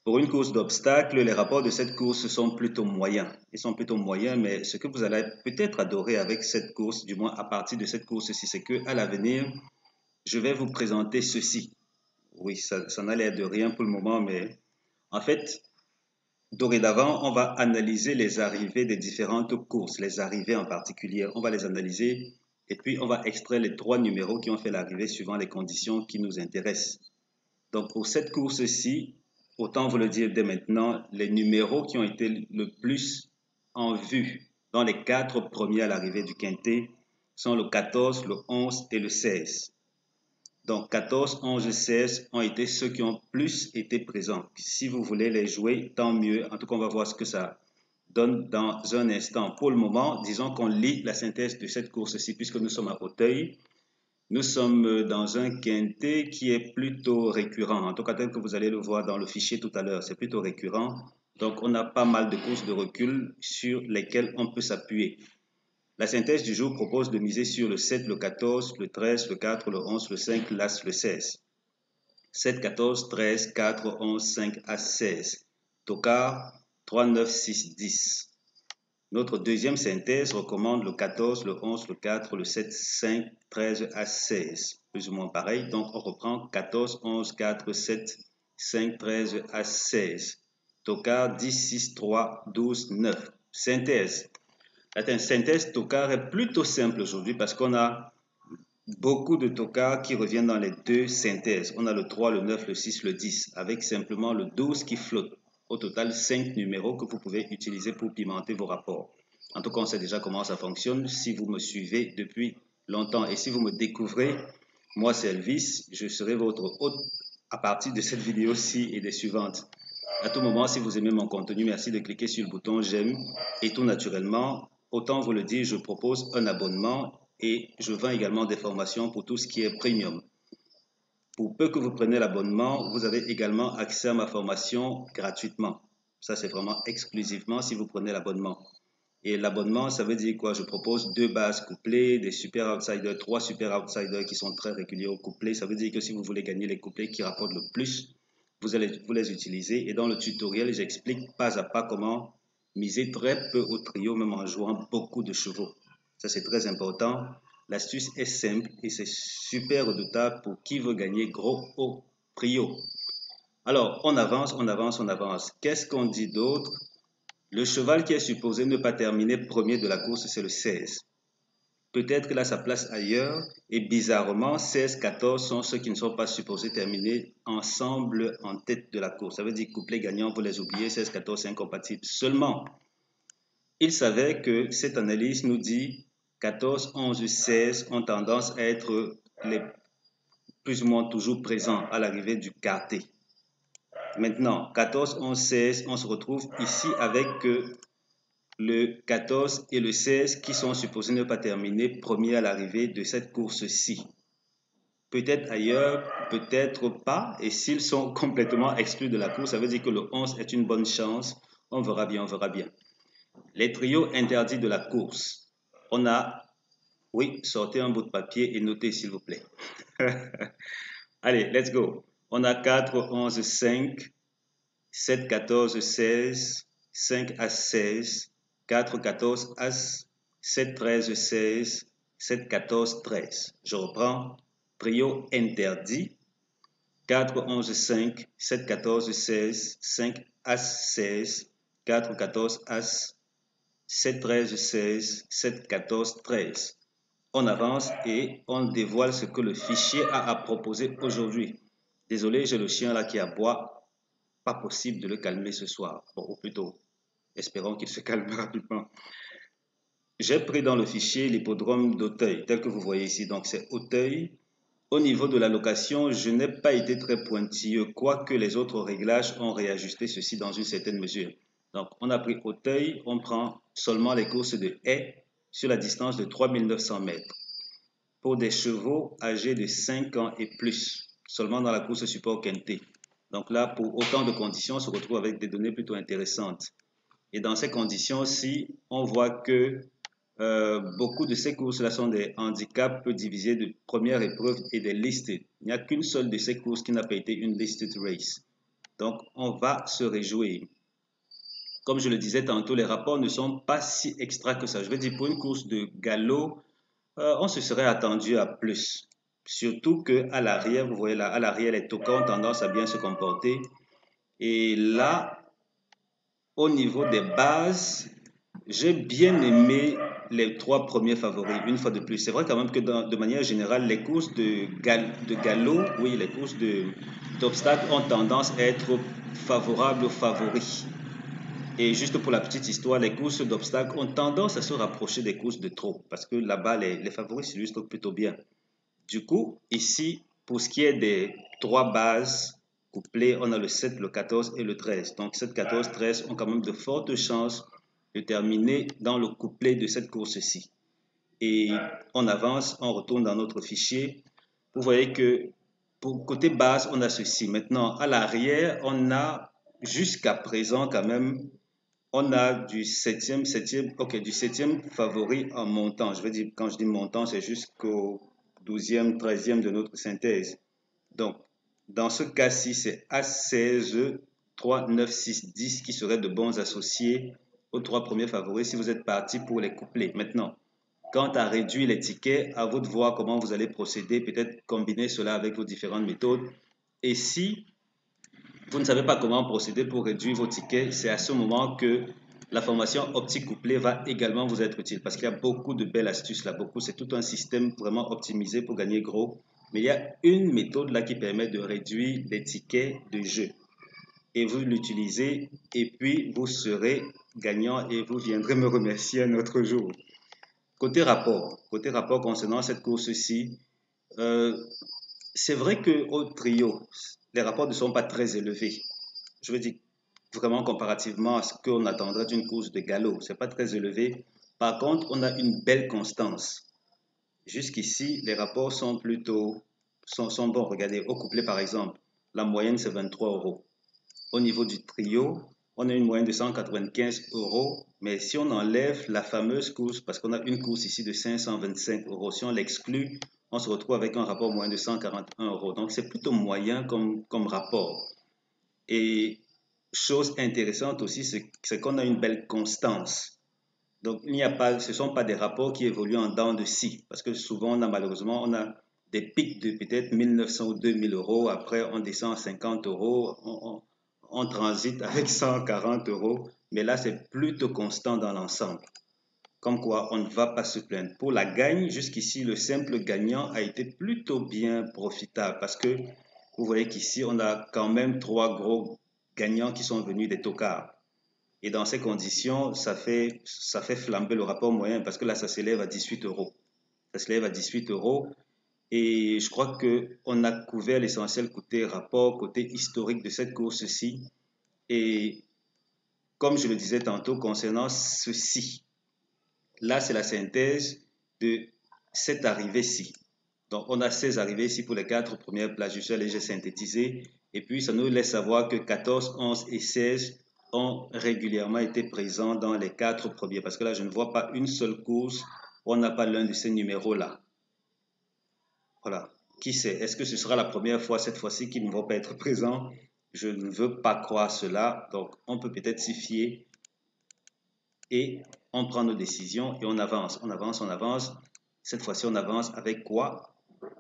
Pour une course d'obstacles, les rapports de cette course sont plutôt moyens. Ils sont plutôt moyens, mais ce que vous allez peut-être adorer avec cette course, du moins à partir de cette course-ci, c'est que à l'avenir, je vais vous présenter ceci. Oui, ça n'a l'air de rien pour le moment, mais en fait, dorénavant, on va analyser les arrivées des différentes courses, les arrivées en particulier. On va les analyser et puis on va extraire les trois numéros qui ont fait l'arrivée suivant les conditions qui nous intéressent. Donc pour cette course-ci, autant vous le dire dès maintenant, les numéros qui ont été le plus en vue dans les quatre premiers à l'arrivée du quintet sont le 14, le 11 et le 16. Donc 14, 11 et 16 ont été ceux qui ont plus été présents. Si vous voulez les jouer, tant mieux. En tout cas, on va voir ce que ça donne dans un instant. Pour le moment, disons qu'on lit la synthèse de cette course-ci puisque nous sommes à Auteuil. Nous sommes dans un quintet qui est plutôt récurrent. En tout cas, tel que vous allez le voir dans le fichier tout à l'heure, c'est plutôt récurrent. Donc, on a pas mal de courses de recul sur lesquelles on peut s'appuyer. La synthèse du jour propose de miser sur le 7, le 14, le 13, le 4, le 11, le 5, l'As, le 16. 7, 14, 13, 4, 11, 5, As, 16. Tocard, 3, 9, 6, 10. Notre deuxième synthèse recommande le 14, le 11, le 4, le 7, 5, 13 à 16. Plus ou moins pareil. Donc, on reprend 14, 11, 4, 7, 5, 13 à 16. Tocard 10, 6, 3, 12, 9. Synthèse. La synthèse Tocard est plutôt simple aujourd'hui parce qu'on a beaucoup de tocards qui reviennent dans les deux synthèses. On a le 3, le 9, le 6, le 10, avec simplement le 12 qui flotte. Au total, 5 numéros que vous pouvez utiliser pour pimenter vos rapports. En tout cas, on sait déjà comment ça fonctionne si vous me suivez depuis longtemps. Et si vous me découvrez, moi c'est Elvis, je serai votre hôte à partir de cette vidéo-ci et des suivantes. À tout moment, si vous aimez mon contenu, merci de cliquer sur le bouton j'aime. Et tout naturellement, autant vous le dire, je propose un abonnement et je vends également des formations pour tout ce qui est premium. Pour peu que vous preniez l'abonnement, vous avez également accès à ma formation gratuitement. Ça, c'est vraiment exclusivement si vous prenez l'abonnement. Et l'abonnement, ça veut dire quoi? Je propose deux bases couplées, des super outsiders, trois super outsiders qui sont très réguliers au couplet. Ça veut dire que si vous voulez gagner les couplets qui rapportent le plus, vous allez vous les utiliser. Et dans le tutoriel, j'explique pas à pas comment miser très peu au trio, même en jouant beaucoup de chevaux. Ça, c'est très important. L'astuce est simple et c'est super redoutable pour qui veut gagner gros au trio. Alors, on avance, on avance, on avance. Qu'est-ce qu'on dit d'autre? Le cheval qui est supposé ne pas terminer premier de la course, c'est le 16. Peut-être qu'il a sa place ailleurs et bizarrement, 16, 14 sont ceux qui ne sont pas supposés terminer ensemble en tête de la course. Ça veut dire couplet gagnant, vous les oubliez, 16, 14, c'est incompatible. Seulement, il savait que cette analyse nous dit 14, 11, 16 ont tendance à être les plus ou moins toujours présents à l'arrivée du quartet. Maintenant, 14, 11, 16, on se retrouve ici avec le 14 et le 16 qui sont supposés ne pas terminer premier à l'arrivée de cette course-ci. Peut-être ailleurs, peut-être pas. Et s'ils sont complètement exclus de la course, ça veut dire que le 11 est une bonne chance. On verra bien, on verra bien. Les trios interdits de la course. On a, oui, sortez un bout de papier et notez s'il vous plaît. Allez, let's go. On a 4, 11, 5, 7, 14, 16, 5 à 16, 4, 14, As, 7, 13, 16, 7, 14, 13. Je reprends. Trio interdit. 4, 11, 5, 7, 14, 16, 5, As, 16, 4, 14, As, 7, 13, 16, 7, 14, 13. On avance et on dévoile ce que le fichier a à proposer aujourd'hui. Désolé, j'ai le chien là qui aboie. Pas possible de le calmer ce soir. Bon, ou plutôt, espérons qu'il se calme rapidement. J'ai pris dans le fichier l'hippodrome d'Auteuil, tel que vous voyez ici. Donc, c'est Auteuil. Au niveau de la location, je n'ai pas été très pointilleux, quoique les autres réglages ont réajusté ceci dans une certaine mesure. Donc, on a pris Auteuil, on prend seulement les courses de haies sur la distance de 3900 mètres. Pour des chevaux âgés de 5 ans et plus, seulement dans la course support quintet. Donc là, pour autant de conditions, on se retrouve avec des données plutôt intéressantes. Et dans ces conditions-ci, on voit que beaucoup de ces courses-là sont des handicaps divisés de première épreuve et des listed. Il n'y a qu'une seule de ces courses qui n'a pas été une listed race. Donc, on va se réjouir. Comme je le disais tantôt, les rapports ne sont pas si extra que ça. Je veux dire, pour une course de galop, on se serait attendu à plus. Surtout qu'à l'arrière, vous voyez là, à l'arrière, les tokens ont tendance à bien se comporter. Et là, au niveau des bases, j'ai bien aimé les trois premiers favoris, une fois de plus. C'est vrai quand même que de manière générale, les courses de galop, oui, les courses d'obstacles ont tendance à être favorables aux favoris. Et juste pour la petite histoire, les courses d'obstacles ont tendance à se rapprocher des courses de trot parce que là-bas, les favoris s'illustrent plutôt bien. Du coup, ici, pour ce qui est des trois bases couplées, on a le 7, le 14 et le 13. Donc 7, 14, 13 ont quand même de fortes chances de terminer dans le couplet de cette course-ci. Et on avance, on retourne dans notre fichier. Vous voyez que pour côté base, on a ceci. Maintenant, à l'arrière, on a jusqu'à présent quand même, on a du du septième favori en montant. Je veux dire, quand je dis montant, c'est jusqu'au 12e, 13e de notre synthèse. Donc, dans ce cas-ci, c'est A16, 3, 9, 6, 10 qui seraient de bons associés aux trois premiers favoris si vous êtes parti pour les coupler. Maintenant, quant à réduire les tickets, à vous de voir comment vous allez procéder, peut-être combiner cela avec vos différentes méthodes. Et si vous ne savez pas comment procéder pour réduire vos tickets, c'est à ce moment que la formation optique couplée va également vous être utile parce qu'il y a beaucoup de belles astuces là, beaucoup. C'est tout un système vraiment optimisé pour gagner gros. Mais il y a une méthode là qui permet de réduire les tickets de jeu. Et vous l'utilisez et puis vous serez gagnant et vous viendrez me remercier un autre jour. Côté rapport concernant cette course-ci, euh, c'est vrai qu'au trio, les rapports ne sont pas très élevés. Je veux dire, vraiment comparativement à ce qu'on attendrait d'une course de galop, c'est pas très élevé. Par contre, on a une belle constance. Jusqu'ici, les rapports sont plutôt sont bons. Regardez, au couplet par exemple, la moyenne c'est 23 euros. Au niveau du trio, on a une moyenne de 195 euros, mais si on enlève la fameuse course, parce qu'on a une course ici de 525 euros, si on l'exclut, on se retrouve avec un rapport moyen de 141 euros. Donc c'est plutôt moyen comme rapport. Et chose intéressante aussi, c'est qu'on a une belle constance. Donc, il n'y a pas, ce ne sont pas des rapports qui évoluent en dents de scie, parce que souvent, malheureusement, on a des pics de peut-être 1900 ou 2000 euros, après on descend à 50 euros, on transite avec 140 euros, mais là, c'est plutôt constant dans l'ensemble. Comme quoi, on ne va pas se plaindre. Pour la gagne, jusqu'ici, le simple gagnant a été plutôt bien profitable, parce que vous voyez qu'ici, on a quand même trois gros gagnants qui sont venus des tocards. Et dans ces conditions, ça fait flamber le rapport moyen parce que là, ça s'élève à 18 euros. Ça s'élève à 18 euros. Et je crois qu'on a couvert l'essentiel côté rapport, côté historique de cette course-ci. Et comme je le disais tantôt concernant ceci, là, c'est la synthèse de cette arrivée-ci. Donc, on a 16 arrivées ici pour les 4 premières places. Je suis allé, j'ai synthétisé. Et puis, ça nous laisse savoir que 14, 11 et 16 ont régulièrement été présents dans les 4 premiers. Parce que là, je ne vois pas une seule course où on n'a pas l'un de ces numéros-là. Voilà. Qui sait? Est-ce que ce sera la première fois, cette fois-ci, qu'ils ne vont pas être présents? Je ne veux pas croire cela. Donc, on peut peut-être s'y fier. Et on prend nos décisions et on avance. On avance, on avance. Cette fois-ci, on avance avec quoi?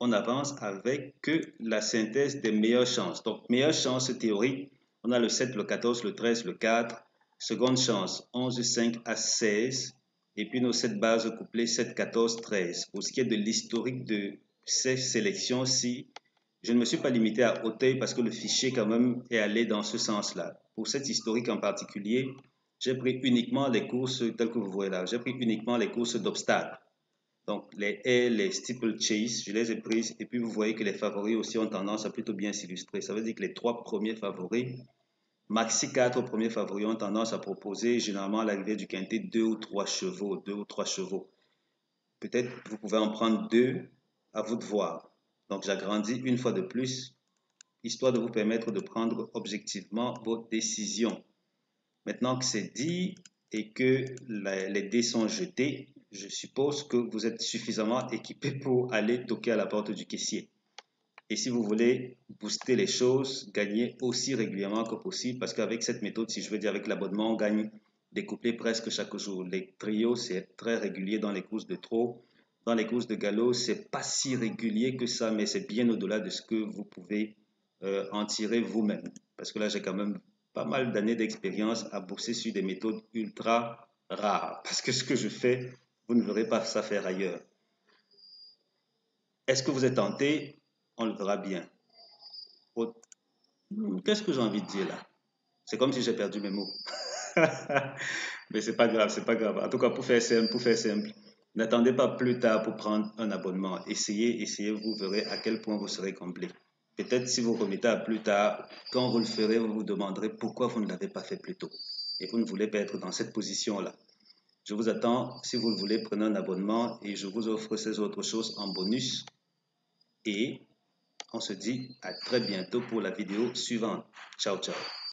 On avance avec la synthèse des meilleures chances. Donc, meilleures chances théoriques, on a le 7, le 14, le 13, le 4. Seconde chance, 11, 5 à 16. Et puis nos 7 bases couplées, 7, 14, 13. Pour ce qui est de l'historique de ces sélections-ci, je ne me suis pas limité à Auteuil parce que le fichier quand même est allé dans ce sens-là. Pour cette historique en particulier, j'ai pris uniquement les courses telles que vous voyez là. J'ai pris uniquement les courses d'obstacles. Donc, les airs, les steeplechase, je les ai prises. Et puis, vous voyez que les favoris aussi ont tendance à plutôt bien s'illustrer. Ça veut dire que les 3 premiers favoris, maxi 4 premiers favoris ont tendance à proposer généralement à l'arrivée du quintet 2 ou 3 chevaux. 2 ou 3 chevaux. Peut-être vous pouvez en prendre 2, à vous de voir. Donc, j'agrandis une fois de plus, histoire de vous permettre de prendre objectivement vos décisions. Maintenant que c'est dit et que les dés sont jetés, je suppose que vous êtes suffisamment équipé pour aller toquer à la porte du caissier. Et si vous voulez booster les choses, gagner aussi régulièrement que possible, parce qu'avec cette méthode, si je veux dire avec l'abonnement, on gagne des couplets presque chaque jour. Les trios, c'est très régulier dans les courses de trot. Dans les courses de galop, c'est pas si régulier que ça, mais c'est bien au-delà de ce que vous pouvez en tirer vous-même. Parce que là, j'ai quand même pas mal d'années d'expérience à bosser sur des méthodes ultra rares. Parce que ce que je fais, vous ne verrez pas ça faire ailleurs. Est-ce que vous êtes tenté? On le verra bien. Qu'est-ce que j'ai envie de dire là? C'est comme si j'ai perdu mes mots. Mais c'est pas grave, c'est pas grave. En tout cas, pour faire simple, n'attendez pas plus tard pour prendre un abonnement. Essayez, vous verrez à quel point vous serez complet. Peut-être si vous remettez à plus tard, quand vous le ferez, vous vous demanderez pourquoi vous ne l'avez pas fait plus tôt. Et vous ne voulez pas être dans cette position-là. Je vous attends, si vous le voulez, prenez un abonnement et je vous offre ces autres choses en bonus. Et on se dit à très bientôt pour la vidéo suivante. Ciao, ciao.